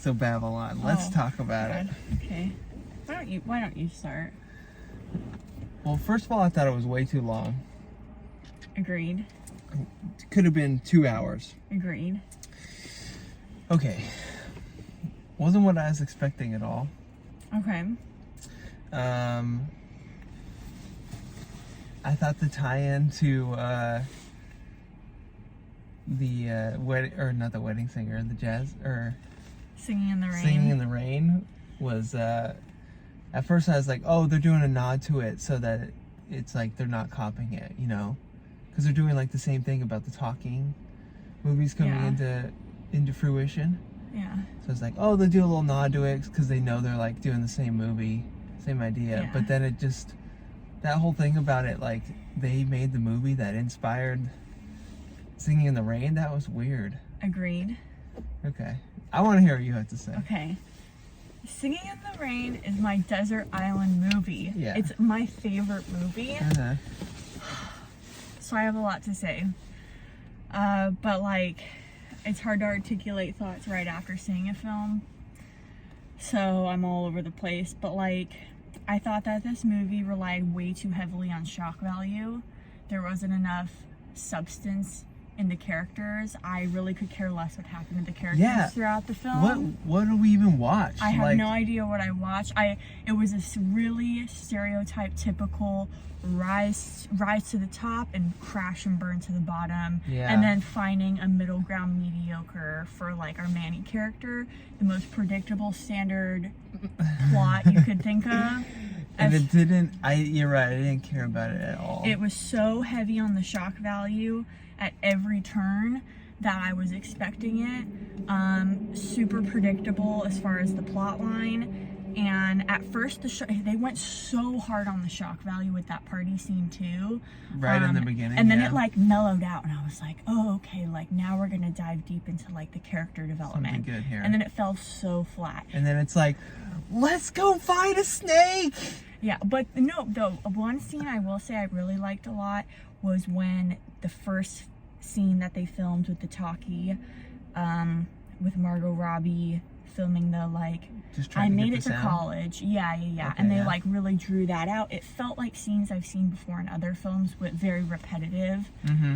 So Babylon, let's talk about it. Okay. Why don't you start? Well, first of all, I thought it was way too long. Agreed. It could have been 2 hours. Agreed. Okay. Wasn't what I was expecting at all. Okay. I thought the tie-in to the not the wedding singer, the jazz or Singing in the Rain. Singing in the Rain was at first I was like, oh, they're doing a nod to it so that it's like they're not copying it, you know, because they're doing like the same thing about the talking movies coming into fruition. Yeah. So it's like, oh, they do a little nod to it because they know they're like doing the same movie, same idea. Yeah. But then it just, that whole thing about it, like they made the movie that inspired Singing in the Rain. That was weird. Agreed. Okay. I want to hear what you have to say. Okay. Singing in the Rain is my desert island movie. Yeah. It's my favorite movie. Uh-huh. So I have a lot to say. But like, it's hard to articulate thoughts right after seeing a film. So I'm all over the place. But like, I thought that this movie relied way too heavily on shock value. There wasn't enough substance in the characters. I really could care less what happened to the characters throughout the film. What do we even watch? I have no idea what I watched. It was this really stereotype, typical rise to the top and crash and burn to the bottom. Yeah. And then finding a middle ground mediocre for like our Manny character, the most predictable standard plot you could think of. And you're right, I didn't care about it at all. It was so heavy on the shock value at every turn that I was expecting it. Super predictable as far as the plot line. And at first, they went so hard on the shock value with that party scene too. Right in the beginning. And then it like mellowed out, and I was like, oh, okay, like now we're gonna dive deep into like the character development. Something good here. And then it fell so flat. And then it's like, let's go find a snake! Yeah, but no, the one scene I will say I really liked a lot was when the first scene that they filmed with the talkie, with Margot Robbie filming the like, I made it to college. Yeah. Okay, and they like really drew that out. It felt like scenes I've seen before in other films, but very repetitive.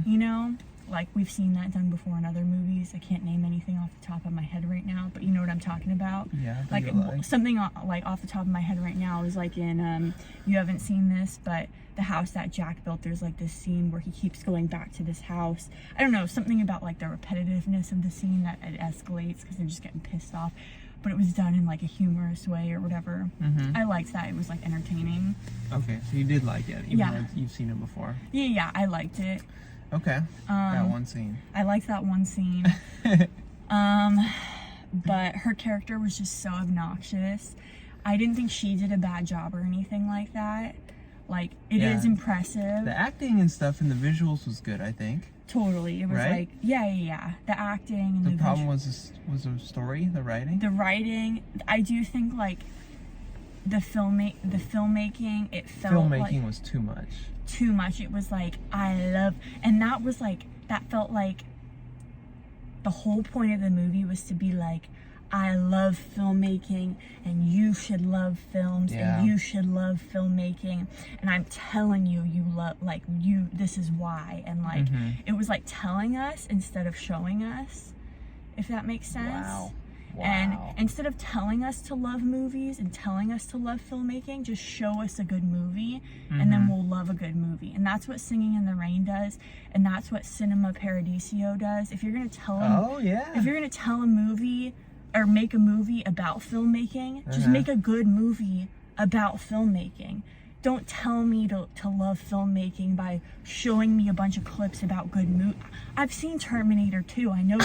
You know, like we've seen that done before in other movies. I can't name anything off the top of my head right now, but you know what I'm talking about. Yeah. Like something like off the top of my head right now is like in you haven't seen this, but the house that Jack built, there's like this scene where he keeps going back to this house. I don't know, something about like the repetitiveness of the scene that it escalates because they're just getting pissed off. But it was done in like a humorous way or whatever. I liked that. It was like entertaining. Okay, so you did like it, even though you've seen it before. Yeah, I liked it. Okay. That one scene. I liked that one scene. But her character was just so obnoxious. I didn't think she did a bad job or anything like that. Like, it is impressive. The acting and stuff and the visuals was good, I think. Totally. It was like, yeah. The acting and the problem was the story, the writing? The writing, I do think, like, the filmmaking, it felt Filmmaking was too much. Too much. It was like, and that was like, that felt like the whole point of the movie was to be like, I love filmmaking and you should love films and you should love filmmaking and I'm telling you, this is why. And like, it was like telling us instead of showing us, if that makes sense. Wow. And instead of telling us to love movies and telling us to love filmmaking, just show us a good movie and then we'll love a good movie. And that's what Singing in the Rain does. And that's what Cinema Paradiso does. If you're going to tell if you're going to tell a movie or make a movie about filmmaking, just make a good movie about filmmaking. Don't tell me to love filmmaking by showing me a bunch of clips about good movies. I've seen Terminator 2. I know.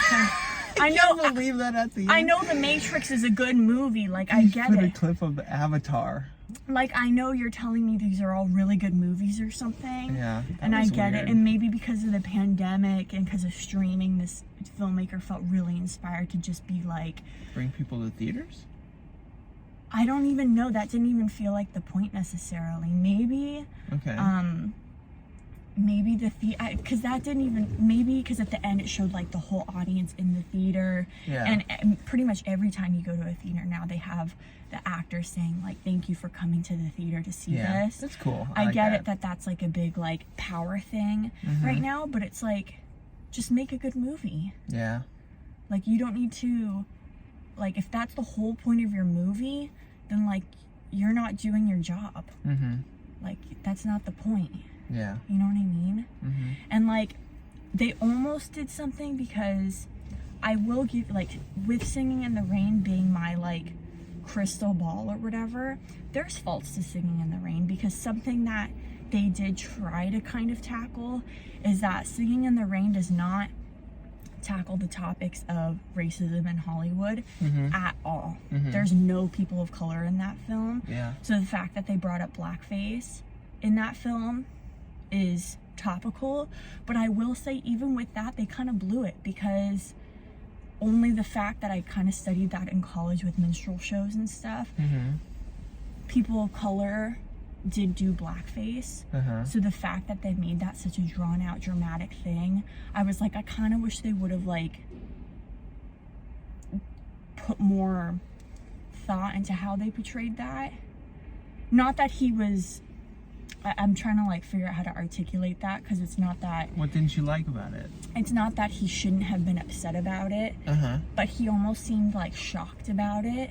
I can't believe that at the end. I know The Matrix is a good movie. Like, I get it. Put a clip of Avatar. Like, I know you're telling me these are all really good movies or something. Yeah. And I get it. And maybe because of the pandemic and because of streaming, this filmmaker felt really inspired to just be like, bring people to theaters? I don't even know. That didn't even feel like the point necessarily. Maybe. Okay. maybe because that didn't even, maybe because at the end it showed like the whole audience in the theater. Yeah. And pretty much every time you go to a theater now, they have the actor saying like, thank you for coming to the theater to see Yeah, this. that's cool. I like get that. it that that's like a big like power thing Mhm. right now, but it's like, just make a good movie. Yeah. Like, you don't need to, like, if that's the whole point of your movie, then like, you're not doing your job. Mm-hmm. Like, that's not the point. Yeah. You know what I mean? Mm-hmm. And like, they almost did something, because I will give, like, with Singing in the Rain being my like crystal ball or whatever, there's faults to Singing in the Rain, because something that they did try to kind of tackle is that Singing in the Rain does not tackle the topics of racism in Hollywood Mm-hmm. at all. Mhm. There's no people of color in that film. Yeah. So the fact that they brought up blackface in that film is topical, but I will say even with that, they kind of blew it, because only the fact that I kind of studied that in college with minstrel shows and stuff, Mm-hmm. people of color did do blackface. Uh-huh. So the fact that they made that such a drawn out dramatic thing, I was like, I kind of wish they would have like put more thought into how they portrayed that. Not that he was, I'm trying to like figure out how to articulate that, because it's not that What didn't you like about it? he shouldn't have been upset about it, Uh-huh. but he almost seemed like shocked about it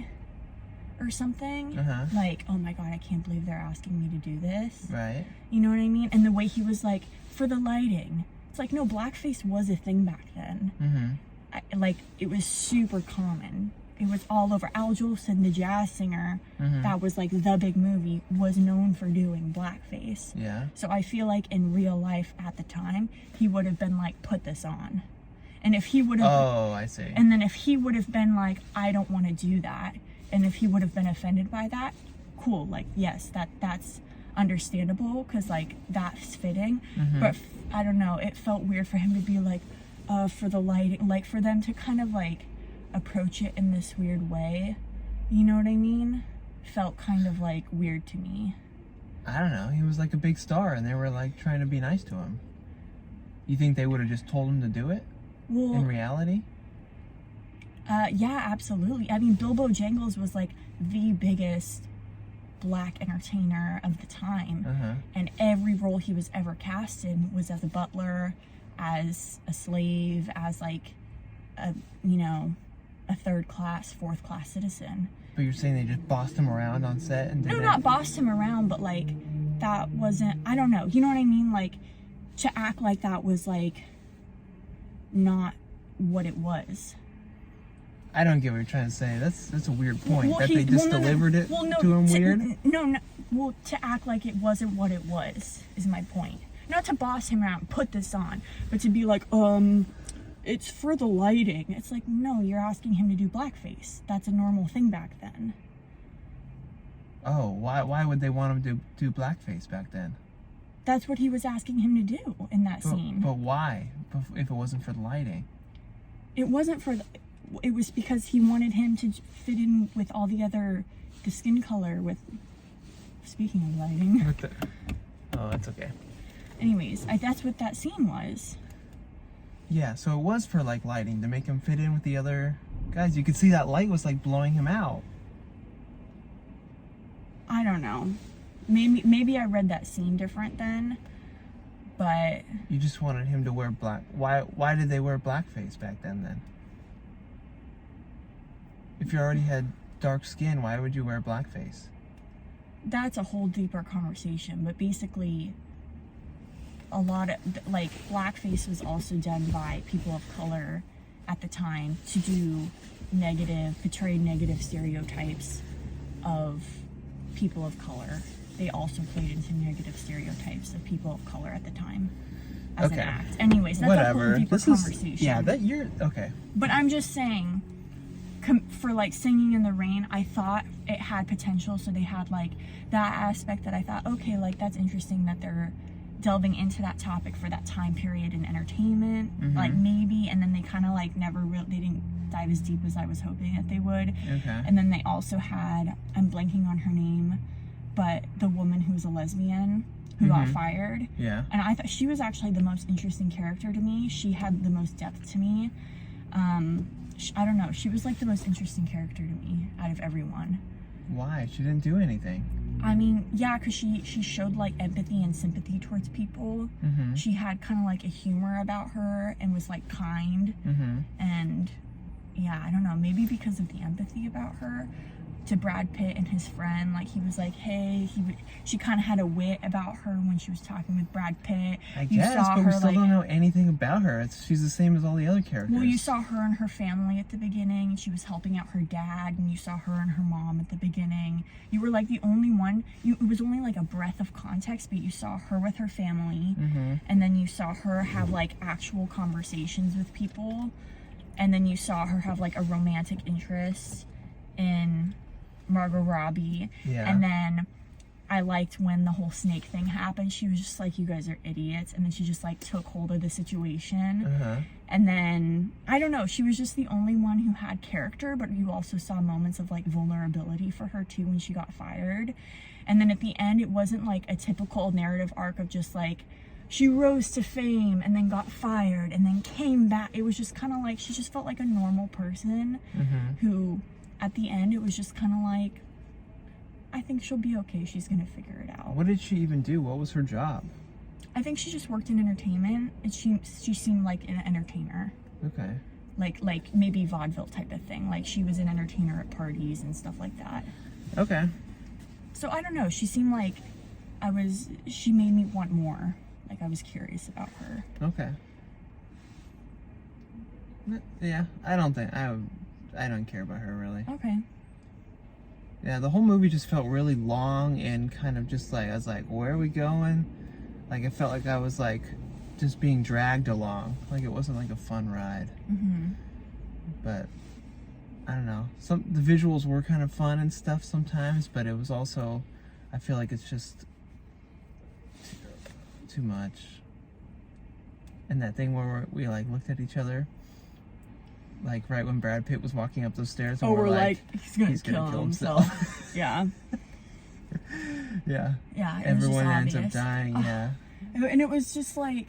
or something. Uh-huh. Like, oh my god, I can't believe they're asking me to do this. Right. You know what I mean? And the way he was like, for the lighting. It's like, no, blackface was a thing back then. Mm-hmm. Like, it was super common. It was all over. Al Jolson, the jazz singer, Mhm. that was like the big movie, was known for doing blackface. Yeah. So I feel like in real life at the time, he would have been like, put this on. And if he would have, Oh, I see. and then if he would have been like, I don't want to do that, and if he would have been offended by that, cool. Like, yes, that's understandable, because like that's fitting. Mhm. But I don't know, it felt weird for him to be like, for the lighting, like for them to kind of like approach it in this weird way. You know what I mean? Felt kind of like weird to me. I don't know. He was like a big star, and they were like trying to be nice to him. You think they would have just told him to do it in Well, reality? yeah, absolutely. I mean, Bilbo Jangles was like the biggest black entertainer of the time. Uh-huh. And every role he was ever cast in was as a butler, as a slave, as like a, you know, a third class, fourth class citizen. But you're saying they just bossed him around on set and did No, it? not bossed him around, but like that wasn't, I don't know, you know what I mean? Like, to act like that was like not what it was. I don't get what you're trying to say. That's a weird point. Well, that he- they just well, no, no. delivered it Well, no, to him to- weird? No, well, to act like it wasn't what it was is my point. Not to boss him around, put this on, but to be like, it's for the lighting. It's like, no, you're asking him to do blackface. That's a normal thing back then. Oh, why would they want him to do blackface back then? That's what he was asking him to do in that scene. But why? If it wasn't for the lighting? It wasn't for the, it was because he wanted him to fit in with all the skin color with, speaking of lighting. Oh, that's okay. Anyways, that's what that scene was. Yeah, so it was for like lighting to make him fit in with the other guys. You could see that light was like blowing him out. I don't know. Maybe I read that scene different then, but You just wanted him to wear black. Why did they wear blackface back then? If you already had dark skin, why would you wear blackface? that's a whole deeper conversation. But basically, a lot of like blackface was also done by people of color at the time to portray negative stereotypes of people of color. They also played into negative stereotypes of people of color at the time as an Okay. act. Anyways, that's a whole Whatever. deeper This conversation. is you're okay. But I'm just saying, for like Singing in the Rain, I thought it had potential. So they had like that aspect that I thought, okay, like that's interesting that they're delving into that topic for that time period in entertainment, like maybe. And then they kind of like they didn't dive as deep as I was hoping that they would. Okay. And then they also had, I'm blanking on her name, but the woman who's a lesbian who got fired. Yeah. And I thought she was actually the most interesting character to me. She had the most depth to me. I don't know. She was like the most interesting character to me out of everyone. Why? She didn't do anything. I mean, yeah, because she showed like empathy and sympathy towards people. Mm-hmm. She had kind of like a humor about her and was like kind. Mm-hmm. And yeah, I don't know, maybe because of the empathy about her to Brad Pitt and his friend. Like, he was like, hey, she kind of had a wit about her when she was talking with Brad Pitt. I guess, but we still don't know anything about her. She's the same as all the other characters. Well, you saw her and her family at the beginning, and she was helping out her dad, and you saw her and her mom at the beginning. You were like the only one, it was only like a breath of context, but you saw her with her family, and then you saw her have like actual conversations with people, and then you saw her have like a romantic interest in Margot Robbie. Yeah. And then I liked when the whole snake thing happened. She was just like, you guys are idiots. And then she just like took hold of the situation. And then, I don't know, she was just the only one who had character, but you also saw moments of like vulnerability for her too when she got fired. And then at the end, it wasn't like a typical narrative arc of just like, she rose to fame and then got fired and then came back. It was just kind of like, she just felt like a normal person who, at the end, it was just kind of like, I think she'll be okay. She's going to figure it out. What did she even do? What was her job? I think she just worked in entertainment, and she seemed like an entertainer. Okay. Like maybe vaudeville type of thing. Like, she was an entertainer at parties and stuff like that. Okay. So, I don't know. She seemed like she made me want more. Like, I was curious about her. Okay. Yeah, I don't care about her, really. Okay. Yeah, the whole movie just felt really long and kind of just like, I was like, where are we going? Like, it felt like I was like just being dragged along. Like, it wasn't like a fun ride. But I don't know. The visuals were kind of fun and stuff sometimes, but it was also, I feel like it's just too much. And that thing where we like looked at each other, like right when Brad Pitt was walking up those stairs, and we're like, he's gonna kill himself. Yeah. Yeah. Yeah. Everyone ends up dying. Yeah. And it was just like,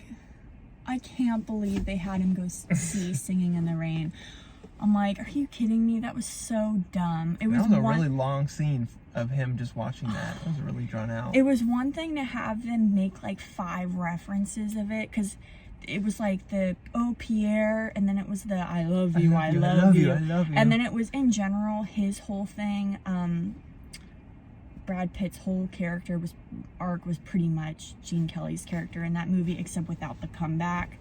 I can't believe they had him go see Singing in the Rain. I'm like, are you kidding me? That was so dumb. That was a really long scene of him just watching that. It was really drawn out. It was one thing to have them make like 5 references of it, because it was like the "Oh Pierre," and then it was the "I love you, I love you," and then it was in general his whole thing. Brad Pitt's whole character arc was pretty much Gene Kelly's character in that movie, except without the comeback.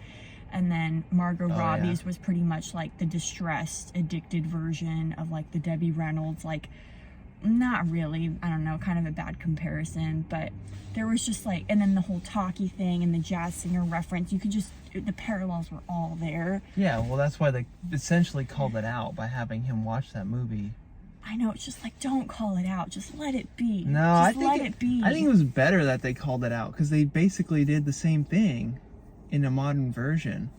And then Margot Robbie's was pretty much like the distressed, addicted version of like the Debbie Reynolds, like, not really, I don't know, kind of a bad comparison, but there was just like, and then the whole talkie thing and the jazz singer reference, you could just, the parallels were all there. Yeah, well, that's why they essentially called it out by having him watch that movie. I know, it's just like, don't call it out, just let it be. No, I think it was better that they called it out, because they basically did the same thing in a modern version.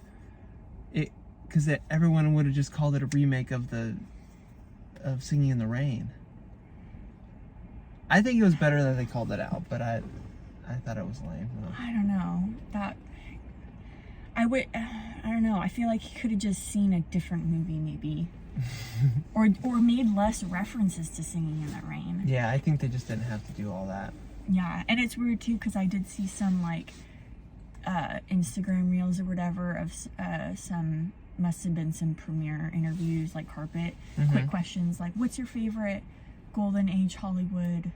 Because everyone would have just called it a remake of Singing in the Rain. I think it was better that they called it out, but I thought it was lame. No. I don't know. I don't know. I feel like he could have just seen a different movie, maybe. or made less references to Singing in the Rain. Yeah, I think they just didn't have to do all that. Yeah, and it's weird too, because I did see some like Instagram reels or whatever of must have been some premiere interviews, like carpet quick questions, like, what's your favorite golden age Hollywood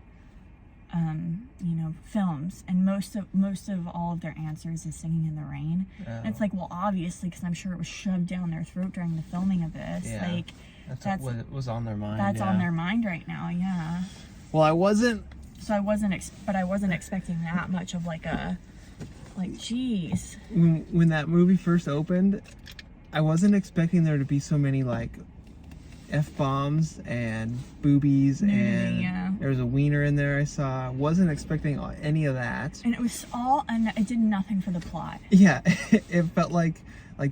films? And most of all of their answers is Singing in the Rain. And it's like, well, obviously, because I'm sure it was shoved down their throat during the filming of this. Yeah, like, that's what was on their mind. That's on their mind right now. Yeah. Well, I wasn't expecting that much of like a, like, geez. When that movie first opened, I wasn't expecting there to be so many like F-bombs and boobies, and there was a wiener in there I saw. Wasn't expecting any of that. And it did nothing for the plot. Yeah, it felt like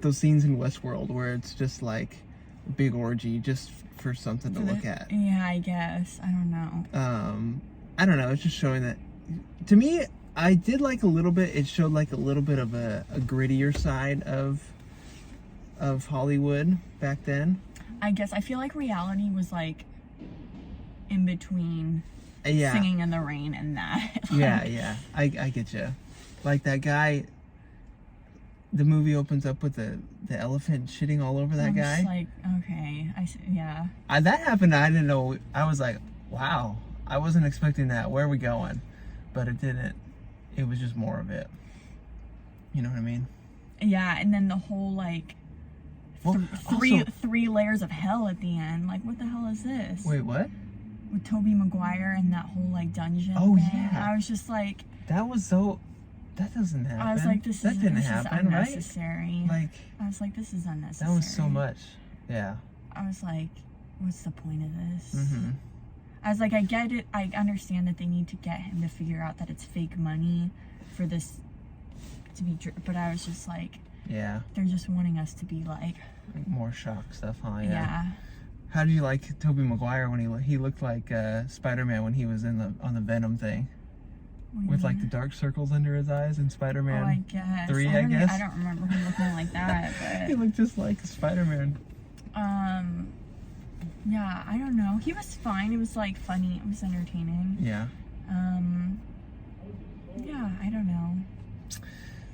those scenes in Westworld where it's just like a big orgy just for something to look at. Yeah, I guess. I don't know. I don't know. It's just showing that, to me, I did like a little bit. It showed like a little bit of a grittier side of Hollywood back then. I guess I feel like reality was like in between Yeah. Singing in the Rain and that. Yeah. I get you. Like that guy. The movie opens up with the elephant shitting all over that I'm guy. just like, okay, yeah. That happened. I didn't know. I was like, wow. I wasn't expecting that. Where are we going? But it didn't. It was just more of it. You know what I mean? Yeah, and then the whole like Well, three layers of hell at the end. Like, what the hell is this? Wait, what? With Tobey Maguire and that whole like dungeon Oh, thing. yeah. I was just like, That was so. That doesn't happen. I was like, this is happen, right? unnecessary. Like, I was like, this is unnecessary. that was so much. Yeah. I was like, what's the point of this? Mm-hmm. I was like, I get it. I understand that they need to get him to figure out that it's fake money for this to be, but I was just like, Yeah. they're just wanting us to be like, More shock stuff, huh? yeah. How did you like Tobey Maguire when he looked like Spider-Man when he was on the Venom thing? What do you With like the mean? dark circles under his eyes in Spider-Man Oh, I guess. 3, I I don't- guess. I don't remember him looking like that, He looked just like Spider-Man. but yeah, I don't know. He was fine. It was like funny. It was entertaining. Yeah. Yeah, I don't know.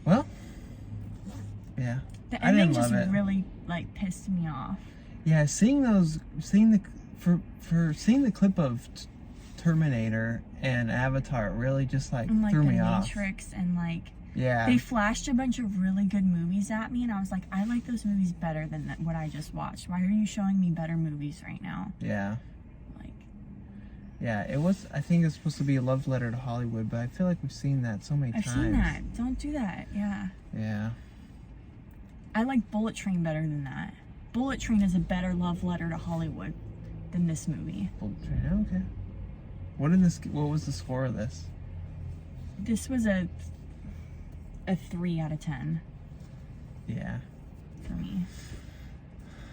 Well. Yeah. The I didn't ending just love it. really like pissed me off. Yeah. Seeing the clip of Terminator and Avatar really just like And like threw the me off. Matrix and like Yeah. they flashed a bunch of really good movies at me, and I was like, I like those movies better than what I just watched. Why are you showing me better movies right now? Yeah. Like, Yeah. It was. I think it's supposed to be a love letter to Hollywood, but I feel like we've seen that so many I've times. seen that. Don't do that. Yeah. Yeah. I like Bullet Train better than that. Bullet Train is a better love letter to Hollywood than this movie. Bullet Train. Okay. What was the score of this? This was a 3 out of 10 Yeah. for me.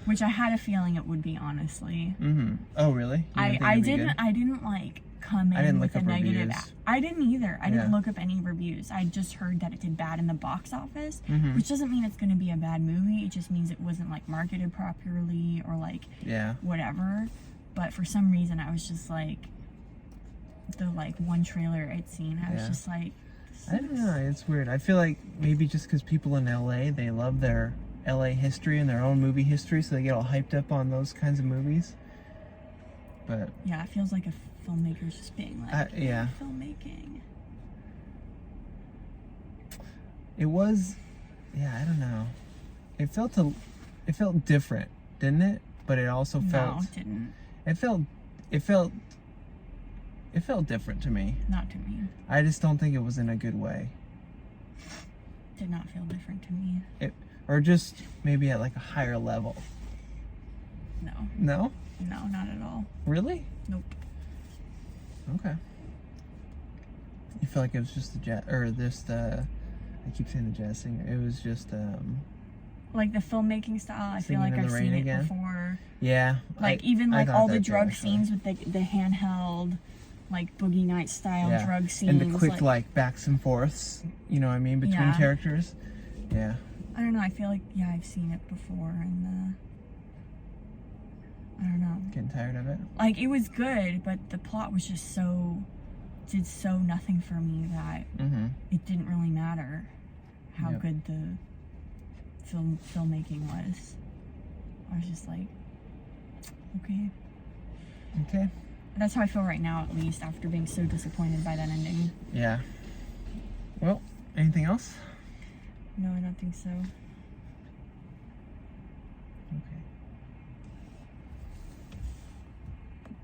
Which I had a feeling it would be, honestly. Mm-hmm. Oh, really? You didn't think I it'd be didn't good? I didn't like come I in didn't with look a up negative. reviews. I didn't either. I didn't Yeah. look up any reviews. I just heard that it did bad in the box office, Mhm. which doesn't mean it's going to be a bad movie. It just means it wasn't like marketed properly or like Yeah. whatever. But for some reason, I was just like, the like one trailer I'd seen, I was Yeah. just like, I don't know. It's weird. I feel like maybe just because people in LA, they love their LA history and their own movie history, so they get all hyped up on those kinds of movies. But yeah, it feels like a filmmaker's just being like, yeah. filmmaking. It was, yeah, I don't know. It felt different, didn't it? But it also No, felt, it didn't. it felt different to me. Not to me. I just don't think it was in a good way. Did not feel different to me. Or just maybe at like a higher level. No. No? No, not at all. Really? Nope. Okay. You feel like it was just the jazz, or just I keep saying the jazz singer. It was just Like the filmmaking style, I feel Singing like in the I've Rain seen it again? before. yeah. Like I even like thought all the that too, drug actually. scenes with the handheld, like Boogie Night style Yeah. drug scenes. And the quick like backs and forths, you know what I mean, between Yeah. characters. Yeah. I don't know. I feel like I've seen it before, and I don't know. Getting tired of it. Like it was good, but the plot was just did so nothing for me that Mm-hmm. it didn't really matter how Yep. good the filmmaking was. I was just like, okay. Okay. That's how I feel right now, at least, after being so disappointed by that ending. Yeah. Well, anything else? No, I don't think so.